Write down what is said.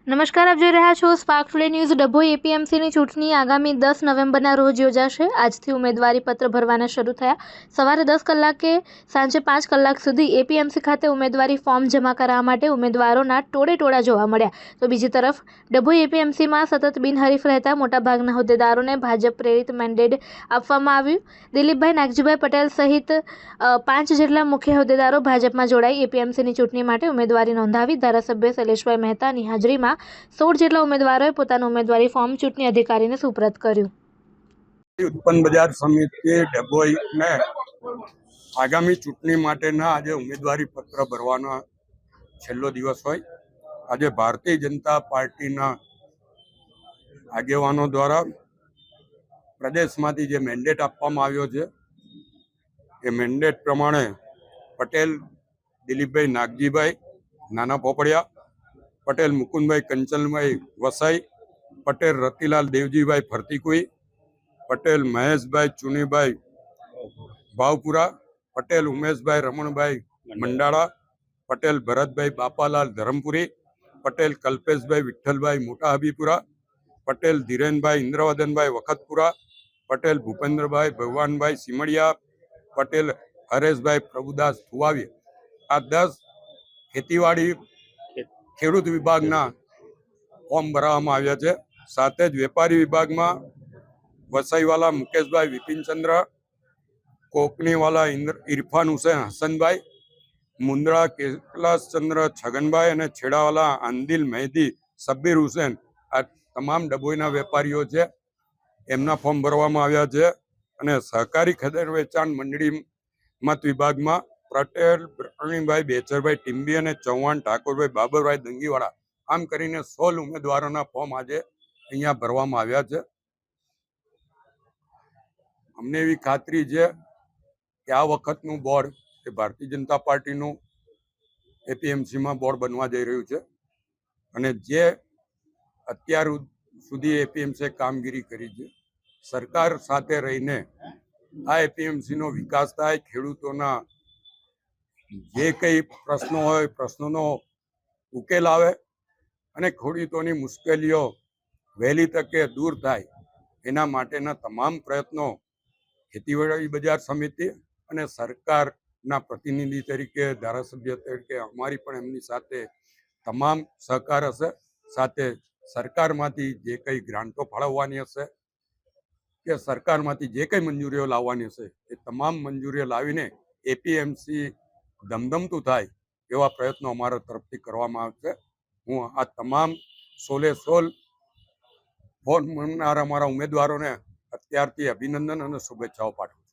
નમસ્કાર, આપ જોઈ રહ્યા છો સ્પાર્ક ટુડે ન્યૂઝ। ડભોઈ એપીએમસીની ચૂંટણી આગામી 10 નવેમ્બરના રોજ યોજાશે। આજથી ઉમેદવારી પત્ર ભરવાના શરૂ થયા। સવારે 10 કલાકે સાંજે 5 કલાક સુધી એપીએમસી ખાતે ઉમેદવારી ફોર્મ જમા કરાવવા માટે ઉમેદવારોના ટોળે જોવા મળ્યા। તો બીજી તરફ ડભોઈ એપીએમસીમાં સતત બિનહરીફ રહેતા મોટાભાગના હોદ્દેદારોને ભાજપ પ્રેરિત મેન્ડેટ આપવામાં આવ્યું। દિલીપભાઈ નાગજીભાઈ પટેલ સહિત 5 જેટલા મુખ્ય હોદ્દેદારો ભાજપમાં જોડાઈ એપીએમસીની ચૂંટણી માટે ઉમેદવારી નોંધાવી। ધારાસભ્ય શૈલેષભાઈ મહેતાની હાજરીમાં 16 જેટલા ઉમેદવારોએ પોતાનું ઉમેદવારી ફોર્મ ચૂંટણી અધિકારીને સુપરત કર્યું। ઉત્પન્ન બજાર સમિતિ ડભોઈને આગામી ચૂંટણી માટેના આજે ઉમેદવારી પત્ર ભરવાનો છેલ્લો દિવસ હોય। આજે ભારતીય જનતા પાર્ટીના આગેવાનો દ્વારા પ્રદેશમાંથી જે મેન્ડેટ આપવામાં આવ્યો છે એ મેન્ડેટ પ્રમાણે પટેલ દિલીપભાઈ નાગજીભાઈ નાના પોપડિયા, પટેલ મુકુંદભાઈ કંચનભાઈ વસાઈ, પટેલ રતિલાલ દેવજીભાઈ ફરતીકુઈ, પટેલ મહેશભાઈ ચુનીભાઈ ભાવપુરા, પટેલ ઉમેશભાઈ રમણભાઈ મંડાળા, પટેલ ભરતભાઈ બાપાલાલ ધરમપુરી, પટેલ કલ્પેશભાઈ વિઠ્ઠલભાઈ મોટા હબીપુરા, પટેલ ધીરેનભાઈ ઇન્દ્રવદનભાઈ વખતપુરા, પટેલ ભૂપેન્દ્રભાઈ ભગવાનભાઈ સિમડિયા, પટેલ હરેશભાઈ પ્રભુદાસ થુવાવી। આ 10 ખેતીવાડી ખેડૂત વિભાગના ફોર્મ ભરવામાં આવ્યા છે। સાથે જ વેપારી વિભાગમાં વસાઈવાલા મુકેશભાઈ વિપિનચંદ્ર, કોકણીવાલા ઇરફાન હુસેન હસનભાઈ, મુંદ્રા કૈલાસચંદ્ર છગનભાઈ અને છેડાવાલા આંદિલ મહેદી સબ્બીર હુસેન, આ તમામ ડભોઈના વેપારીઓ છે, એમના ફોર્મ ભરવામાં આવ્યા છે। અને સહકારી ખદેર વેચાણ મંડળી મત વિભાગમાં પટેલ પ્રવીણભાઈ બેચરભાઈ ટીમ્બી અને ચૌહાણ ઠાકોરભાઈ બાબરભાઈ દંગીવાળા, આમ કરીને 16 ઉમેદવારોના ફોર્મ આજે અહીંયા ભરવામાં આવ્યા છે। અમને એવી ખાતરી છે કે આ વખતનું બોર્ડ એ ભારતીય જનતા પાર્ટીનું એપીએમસીમાં બોર્ડ બનવા જઈ રહ્યું છે। અને જે અત્યાર સુધી એપીએમસીએ કામગીરી કરી છે, સરકાર સાથે રહીને આ એપીએમસીનો વિકાસ થાય, ખેડૂતોના જે કંઈ પ્રશ્નો હોય પ્રશ્નોનો ઉકેલ આવે અને ખેડૂતોની મુશ્કેલીઓ વહેલી તકે દૂર થાય, એના માટેના તમામ પ્રયત્નો ખેતીવાડી બજાર સમિતિ અને સરકારના પ્રતિનિધિ તરીકે, ધારાસભ્ય તરીકે અમારી પણ એમની સાથે તમામ સહકાર હશે। સાથે સરકારમાંથી જે કંઈ ગ્રાન્ટો ફાળવવાની હશે કે સરકારમાંથી જે કંઈ મંજૂરીઓ લાવવાની હશે એ તમામ મંજૂરીઓ લાવીને એપીએમસી ધમધમતું થાય એવા પ્રયત્નો અમારા તરફથી કરવામાં આવશે। હું આ તમામ 16 ફોર્મ ભરનાર અમારા ઉમેદવારોને અત્યારથી અભિનંદન અને શુભેચ્છાઓ પાઠવું।